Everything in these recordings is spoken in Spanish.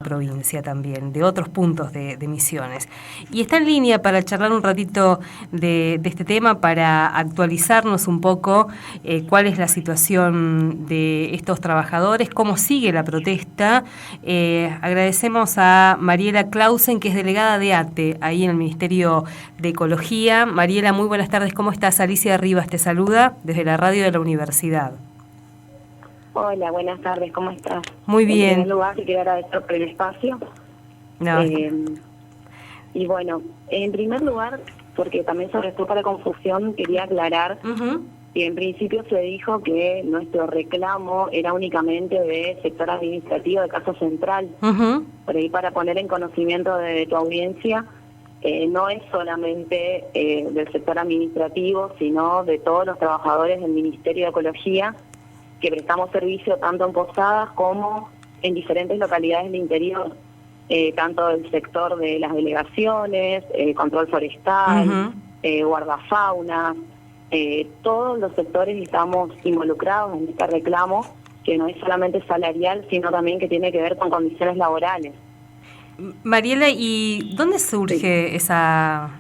provincia también, de otros puntos de Misiones. Y está en línea para charlar un ratito de este tema, para actualizarnos un poco cuál es la situación de estos trabajadores, cómo sigue la protesta. Agradecemos a Mariela Clausen, que es delegada de ATE, ahí en el Ministerio de Ecología. Mariela, muy buenas tardes, ¿cómo estás? Alicia Rivas te saluda desde la radio de la universidad. Hola, buenas tardes, ¿cómo estás? Muy bien. En primer lugar, te quiero agradecer por el espacio. No. Y bueno, en primer lugar, porque también sobre esto para confusión, quería aclarar que en principio se dijo que nuestro reclamo era únicamente de sector administrativo de Caso Central. Por ahí, para poner en conocimiento de tu audiencia, no es solamente del sector administrativo, sino de todos los trabajadores del Ministerio de Ecología, que prestamos servicio tanto en Posadas como en diferentes localidades del interior, tanto del sector de las delegaciones, control forestal, guardafauna, todos los sectores estamos involucrados en este reclamo, que no es solamente salarial, sino también que tiene que ver con condiciones laborales. Mariela, ¿y dónde surge esa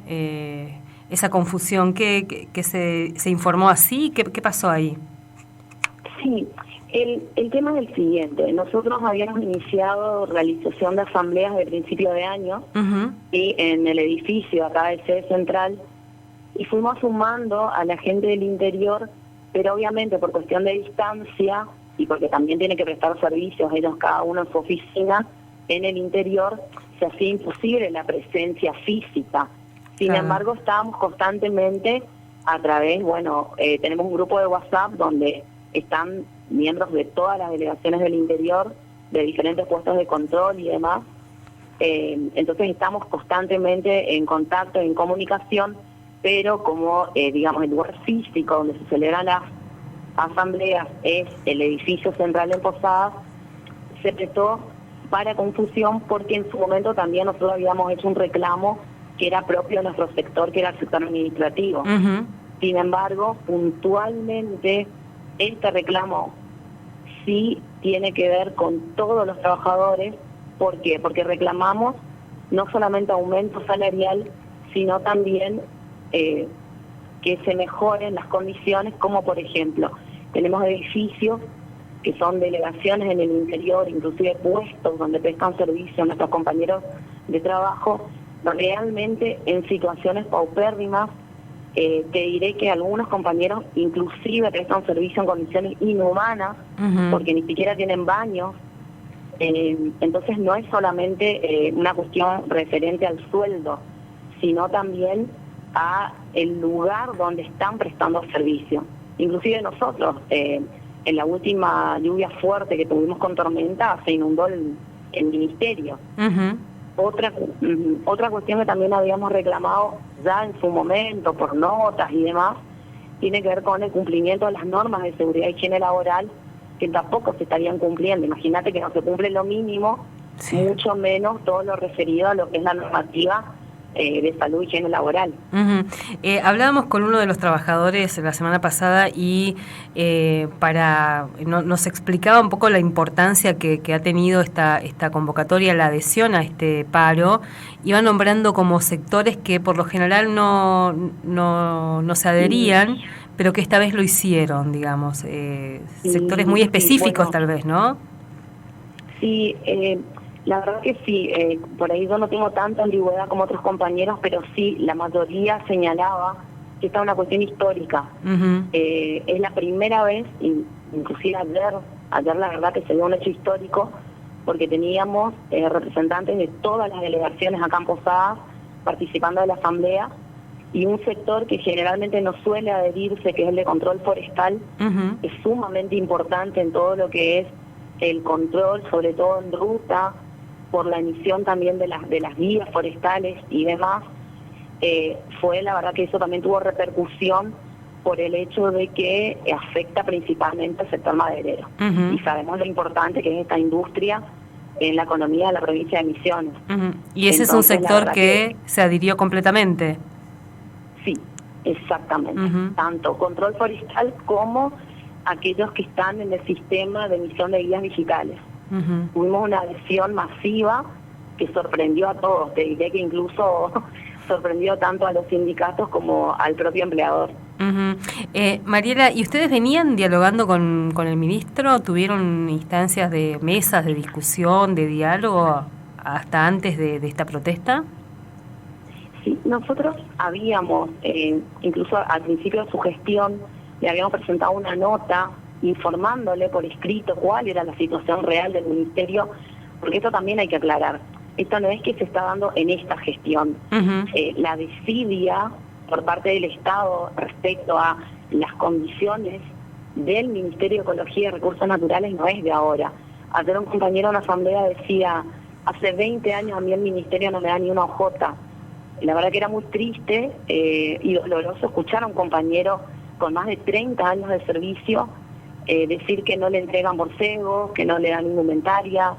confusión? ¿Que se informó así? ¿Qué pasó ahí? Sí, el tema es el siguiente. Nosotros habíamos iniciado realización de asambleas de principio de año y en el edificio acá del sede central, y fuimos sumando a la gente del interior, pero obviamente por cuestión de distancia y porque también tiene que prestar servicios ellos cada uno en su oficina, en el interior se hacía imposible la presencia física. Sin embargo, estábamos constantemente a través, tenemos un grupo de WhatsApp donde están miembros de todas las delegaciones del interior, de diferentes puestos de control y demás. Entonces estamos constantemente en contacto, en comunicación, pero como, digamos, el lugar físico donde se celebran las asambleas es el edificio central en Posadas, se prestó para confusión porque en su momento también nosotros habíamos hecho un reclamo que era propio de nuestro sector, que era el sector administrativo. Sin embargo, puntualmente, este reclamo sí tiene que ver con todos los trabajadores. ¿Por qué? Porque reclamamos no solamente aumento salarial, sino también que se mejoren las condiciones, como por ejemplo, tenemos edificios que son delegaciones en el interior, inclusive puestos donde prestan servicio a nuestros compañeros de trabajo, realmente en situaciones paupérrimas. Te diré que algunos compañeros inclusive prestan servicio en condiciones inhumanas, porque ni siquiera tienen baños. Entonces no es solamente una cuestión referente al sueldo, sino también a el lugar donde están prestando servicio. Inclusive nosotros, en la última lluvia fuerte que tuvimos con tormenta, se inundó el ministerio. Otra cuestión que también habíamos reclamado ya en su momento por notas y demás, tiene que ver con el cumplimiento de las normas de seguridad y higiene laboral, que tampoco se estarían cumpliendo. Imagínate que no se cumple lo mínimo, mucho menos todo lo referido a lo que es la normativa de salud y higiene laboral. Hablábamos con uno de los trabajadores la semana pasada y nos explicaba un poco la importancia que ha tenido esta convocatoria, la adhesión a este paro. Iba nombrando como sectores que por lo general no se adherían, pero que esta vez lo hicieron, digamos. Sectores muy específicos, tal vez, ¿no? Sí, la verdad que sí, por ahí yo no tengo tanta ambigüedad como otros compañeros, pero sí, la mayoría señalaba que esta es una cuestión histórica. Es la primera vez, inclusive ayer la verdad que se dio un hecho histórico, porque teníamos representantes de todas las delegaciones acá en Posadas participando de la asamblea, y un sector que generalmente no suele adherirse, que es el de control forestal, es sumamente importante en todo lo que es el control, sobre todo en ruta, por la emisión también de las guías forestales y demás. Fue la verdad que eso también tuvo repercusión por el hecho de que afecta principalmente al sector maderero. Y sabemos lo importante que es esta industria en la economía de la provincia de Misiones. Y ese es un sector que se adhirió completamente. Sí, exactamente. Tanto control forestal como aquellos que están en el sistema de emisión de guías digitales. Tuvimos una adhesión masiva que sorprendió a todos, te diré que incluso sorprendió tanto a los sindicatos como al propio empleador. Mariela, ¿y ustedes venían dialogando con el ministro? ¿Tuvieron instancias de mesas de discusión, de diálogo hasta antes de esta protesta? Sí, nosotros habíamos, incluso al principio de su gestión, le habíamos presentado una nota informándole por escrito cuál era la situación real del ministerio, porque esto también hay que aclarar. Esto no es que se está dando en esta gestión. La desidia por parte del Estado respecto a las condiciones del Ministerio de Ecología y Recursos Naturales no es de ahora. Ayer un compañero en la asamblea decía, hace 20 años a mí el ministerio no me da ni una hojota. La verdad que era muy triste y doloroso escuchar a un compañero con más de 30 años de servicio decir que no le entregan borcegos, que no le dan indumentaria,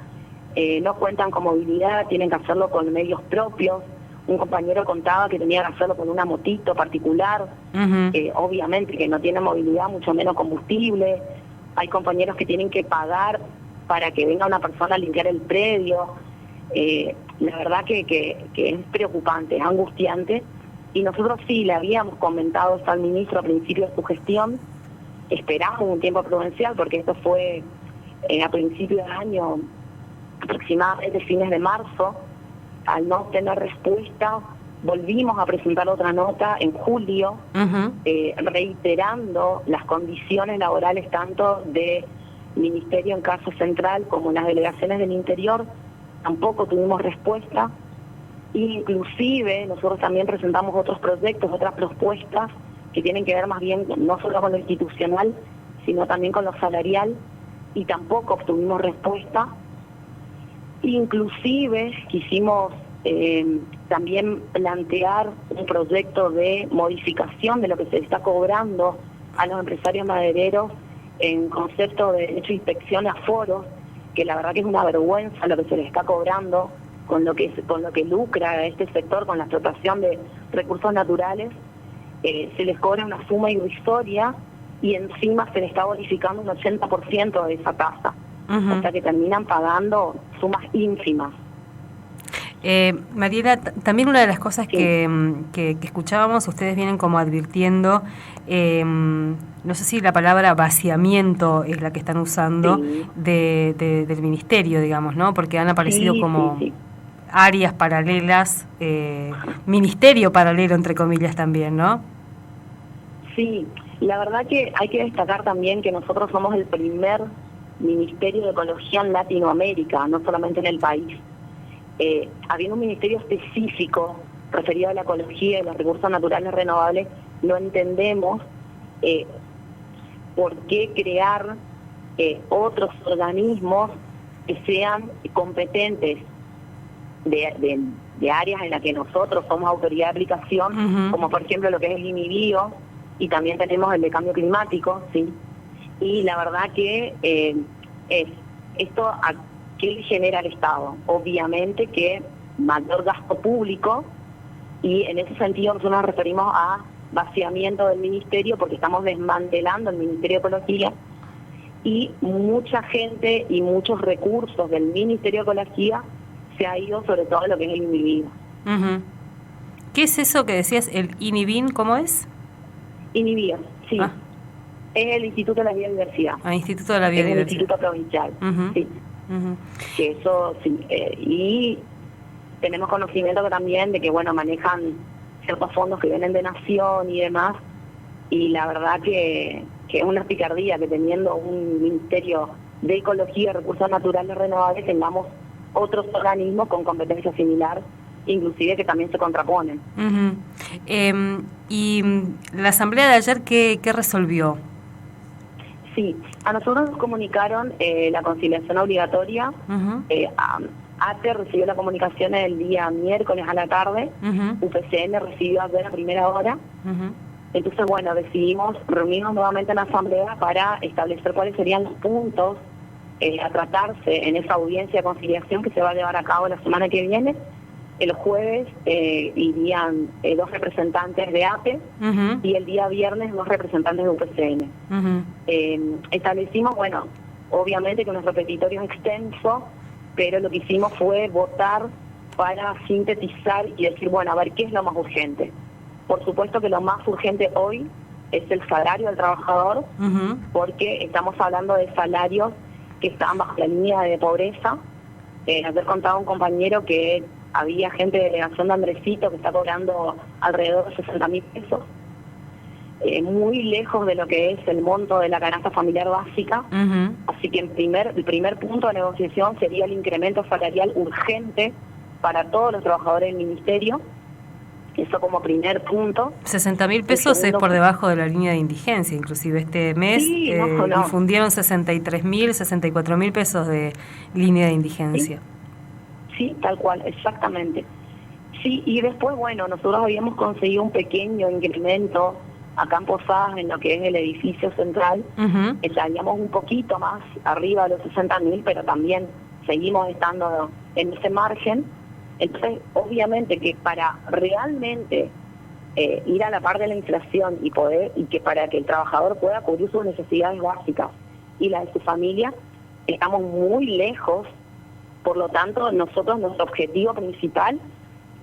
no cuentan con movilidad, tienen que hacerlo con medios propios. Un compañero contaba que tenía que hacerlo con una motito particular, obviamente que no tiene movilidad, mucho menos combustible. Hay compañeros que tienen que pagar para que venga una persona a limpiar el predio. La verdad que es preocupante, es angustiante. Y nosotros sí le habíamos comentado esto al ministro a principio de su gestión. Esperamos un tiempo prudencial porque esto fue a principios de año, aproximadamente fines de marzo. Al no tener respuesta, volvimos a presentar otra nota en julio, reiterando las condiciones laborales tanto del Ministerio en Casa Central como en las delegaciones del interior. Tampoco tuvimos respuesta. Inclusive nosotros también presentamos otros proyectos, otras propuestas que tienen que ver más bien no solo con lo institucional, sino también con lo salarial, y tampoco obtuvimos respuesta. Inclusive quisimos también plantear un proyecto de modificación de lo que se está cobrando a los empresarios madereros en concepto de derecho de inspección a foros, que la verdad que es una vergüenza lo que se les está cobrando con lo que lucra este sector con la explotación de recursos naturales. Se les cobra una suma irrisoria y encima se les está bonificando un 80% de esa tasa. O sea que terminan pagando sumas ínfimas. Mariela, también una de las cosas que escuchábamos, ustedes vienen como advirtiendo, no sé si la palabra vaciamiento es la que están usando, del ministerio, digamos, ¿no? Porque han aparecido como áreas paralelas, ministerio paralelo, entre comillas, también, ¿no? Sí, la verdad que hay que destacar también que nosotros somos el primer Ministerio de Ecología en Latinoamérica, no solamente en el país. Habiendo un ministerio específico referido a la ecología y los recursos naturales renovables, no entendemos por qué crear otros organismos que sean competentes de áreas en las que nosotros somos autoridad de aplicación, como por ejemplo lo que es el INIBio, y también tenemos el de cambio climático, ¿sí? Y la verdad que esto a qué le genera al Estado. Obviamente que mayor gasto público, y en ese sentido nosotros nos referimos a vaciamiento del ministerio porque estamos desmantelando el Ministerio de Ecología, y mucha gente y muchos recursos del Ministerio de Ecología se ha ido sobre todo lo que es el INIBIN. ¿Qué es eso que decías, el INIBIN? ¿Cómo es? INIBIN, sí. Es el Instituto de la Biodiversidad. Instituto de la Biodiversidad. Es el Instituto Provincial, sí. Que eso, sí. Y tenemos conocimiento también de que, bueno, manejan ciertos fondos que vienen de Nación y demás, y la verdad que es una picardía que teniendo un Ministerio de Ecología y Recursos Naturales Renovables tengamos otros organismos con competencia similar, inclusive que también se contraponen. ¿Y la asamblea de ayer qué resolvió? Sí, a nosotros nos comunicaron la conciliación obligatoria. ATE recibió la comunicación el día miércoles a la tarde, UPCN recibió ayer a primera hora. Entonces, bueno, decidimos reunirnos nuevamente en la asamblea para establecer cuáles serían los puntos a tratarse en esa audiencia de conciliación que se va a llevar a cabo la semana que viene. El jueves irían 2 representantes de APE y el día viernes 2 representantes de UPCN. Establecimos, bueno, obviamente que nuestro petitorio es extenso, pero lo que hicimos fue votar para sintetizar y decir, bueno, a ver, ¿qué es lo más urgente? Por supuesto que lo más urgente hoy es el salario del trabajador, porque estamos hablando de salarios que están bajo la línea de pobreza. Ayer contaba un compañero que había gente de delegación de Andresito que está cobrando alrededor de 60.000 pesos, muy lejos de lo que es el monto de la canasta familiar básica. Así que el primer punto de negociación sería el incremento salarial urgente para todos los trabajadores del ministerio. Eso como primer punto. 60.000 pesos es por debajo de la línea de indigencia, inclusive este mes sí, difundieron 63.000, 64.000 pesos de línea de indigencia. Sí, tal cual, exactamente. Sí, y después, bueno, nosotros habíamos conseguido un pequeño incremento acá en Posadas, en lo que es el edificio central. Estaríamos un poquito más arriba de los 60.000, pero también seguimos estando en ese margen. Entonces, obviamente que para realmente ir a la par de la inflación y que para que el trabajador pueda cubrir sus necesidades básicas y las de su familia, estamos muy lejos. Por lo tanto, nuestro objetivo principal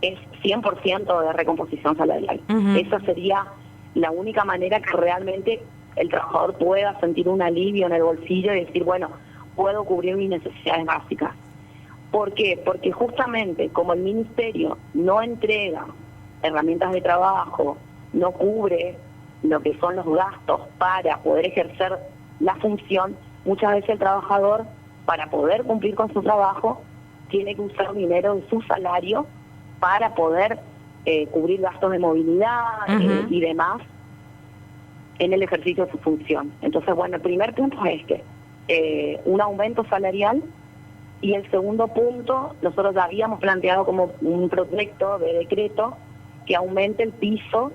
es 100% de recomposición salarial. Esa sería la única manera que realmente el trabajador pueda sentir un alivio en el bolsillo y decir, bueno, puedo cubrir mis necesidades básicas. ¿Por qué? Porque justamente como el ministerio no entrega herramientas de trabajo, no cubre lo que son los gastos para poder ejercer la función, muchas veces el trabajador, para poder cumplir con su trabajo, tiene que usar dinero de su salario para poder cubrir gastos de movilidad y demás en el ejercicio de su función. Entonces, bueno, el primer punto es un aumento salarial. Y el segundo punto, nosotros ya habíamos planteado como un proyecto de decreto que aumente el piso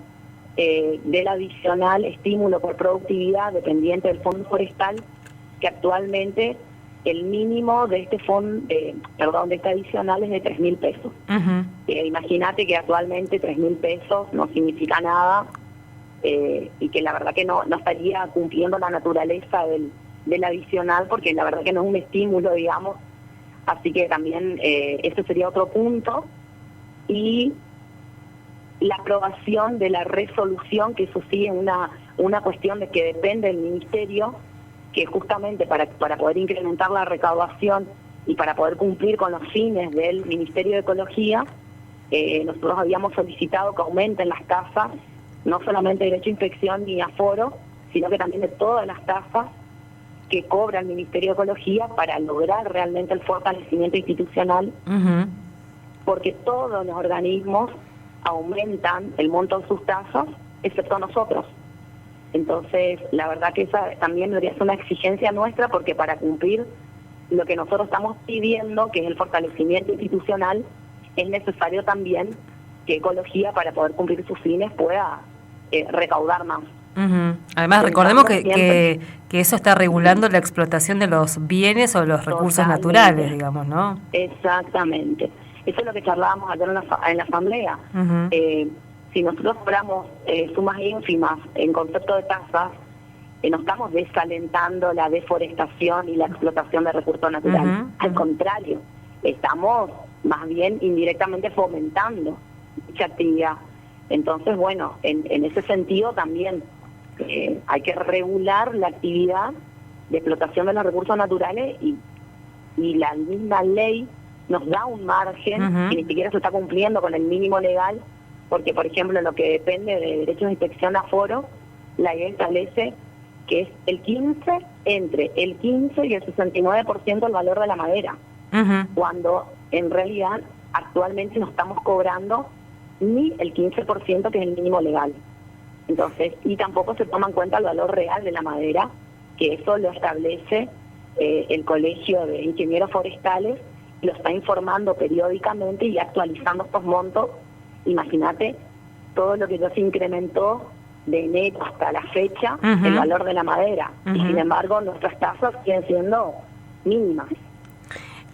del adicional estímulo por productividad dependiente del Fondo Forestal, que actualmente el mínimo de este de este adicional es de 3.000 pesos. Imagínate que actualmente 3.000 pesos no significa nada y que la verdad que no estaría cumpliendo la naturaleza del adicional, porque la verdad que no es un estímulo, digamos. Así que también ese sería otro punto. Y la aprobación de la resolución, que eso sí es una cuestión de que depende del ministerio, que justamente para poder incrementar la recaudación y para poder cumplir con los fines del Ministerio de Ecología, nosotros habíamos solicitado que aumenten las tasas, no solamente de derecho a inspección ni aforo, sino que también de todas las tasas que cobra el Ministerio de Ecología para lograr realmente el fortalecimiento institucional, porque todos los organismos aumentan el monto de sus tasas, excepto nosotros. Entonces, la verdad que esa también debería ser una exigencia nuestra, porque para cumplir lo que nosotros estamos pidiendo, que es el fortalecimiento institucional, es necesario también que Ecología, para poder cumplir sus fines, pueda recaudar más. Además, recordemos que eso está regulando la explotación de los bienes o los recursos naturales, digamos, ¿no? Exactamente. Eso es lo que charlábamos ayer en la asamblea. Si nosotros cobramos sumas ínfimas en concepto de tasas, no estamos desalentando la deforestación y la explotación de recursos naturales. Al contrario, estamos más bien indirectamente fomentando dicha actividad. Entonces, bueno, en ese sentido también hay que regular la actividad de explotación de los recursos naturales y la misma ley nos da un margen que ni siquiera se está cumpliendo con el mínimo legal, porque, por ejemplo, lo que depende de derechos de inspección de aforo, la ley establece que es entre el 15 y el 69% el valor de la madera, cuando en realidad actualmente no estamos cobrando ni el 15%, que es el mínimo legal. Entonces, y tampoco se toma en cuenta el valor real de la madera, que eso lo establece el Colegio de Ingenieros Forestales, y lo está informando periódicamente y actualizando estos montos. Imagínate todo lo que ya se incrementó de enero hasta la fecha, el valor de la madera, y sin embargo nuestras tasas siguen siendo mínimas.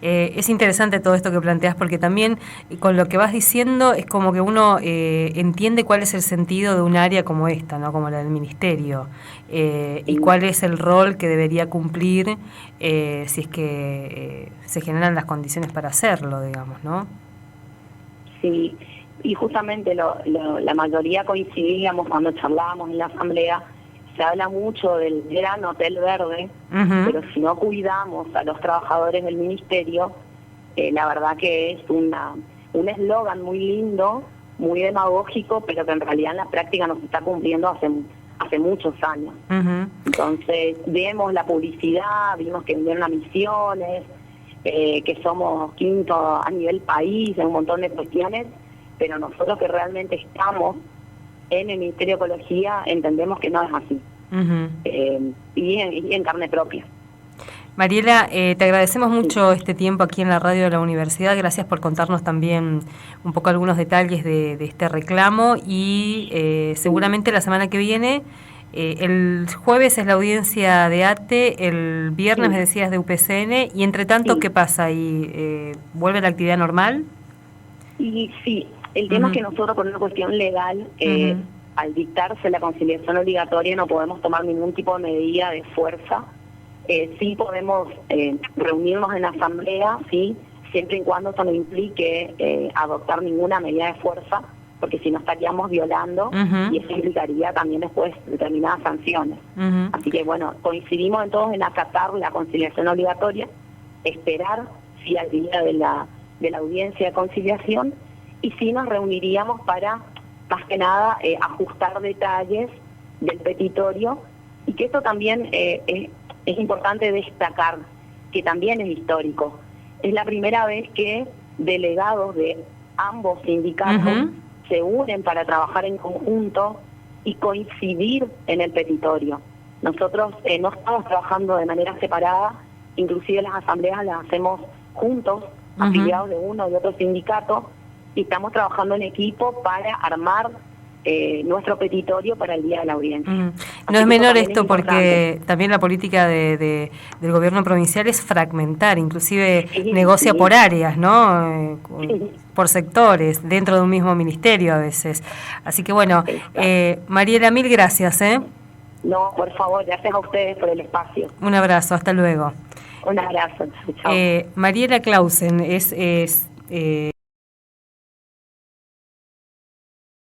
Es interesante todo esto que planteas porque también con lo que vas diciendo es como que uno entiende cuál es el sentido de un área como esta, ¿no? Como la del ministerio, y cuál es el rol que debería cumplir si es que se generan las condiciones para hacerlo, digamos, ¿no? Sí, y justamente la mayoría coincidíamos cuando charlábamos en la asamblea. Se habla mucho del gran hotel verde, pero si no cuidamos a los trabajadores del ministerio, la verdad que es un eslogan muy lindo, muy demagógico, pero que en realidad en la práctica no se está cumpliendo hace muchos años. Entonces, vemos la publicidad, vimos que vinieron a Misiones, que somos quinto a nivel país, en un montón de cuestiones, pero nosotros que realmente estamos en el Ministerio de Ecología entendemos que no es así, y en carne propia. Mariela, te agradecemos mucho este tiempo aquí en la radio de la universidad. Gracias por contarnos también un poco algunos detalles de este reclamo y seguramente la semana que viene, el jueves es la audiencia de ATE, el viernes me decías de UPCN, y entre tanto, ¿qué pasa? ¿Y vuelve la actividad normal? Y sí, el tema es que nosotros por una cuestión legal, al dictarse la conciliación obligatoria no podemos tomar ningún tipo de medida de fuerza. Sí podemos reunirnos en asamblea, sí, siempre y cuando eso no implique adoptar ninguna medida de fuerza, porque si no estaríamos violando y eso implicaría también después determinadas sanciones. Así que bueno, coincidimos en todos en acatar la conciliación obligatoria, esperar sí al día de la audiencia de conciliación, y sí nos reuniríamos para, más que nada, ajustar detalles del petitorio, y que esto también es importante destacar, que también es histórico. Es la primera vez que delegados de ambos sindicatos se unen para trabajar en conjunto y coincidir en el petitorio. Nosotros no estamos trabajando de manera separada, inclusive las asambleas las hacemos juntos, afiliados de uno y otro sindicato, y estamos trabajando en equipo para armar nuestro petitorio para el día de la audiencia. No es menor esto, porque también la política del gobierno provincial es fragmentar, inclusive negocia por áreas, ¿no? Por sectores, dentro de un mismo ministerio a veces. Así que bueno, Mariela, mil gracias. No, por favor, gracias a ustedes por el espacio. Un abrazo, hasta luego. Un abrazo, chao. Mariela Clausen es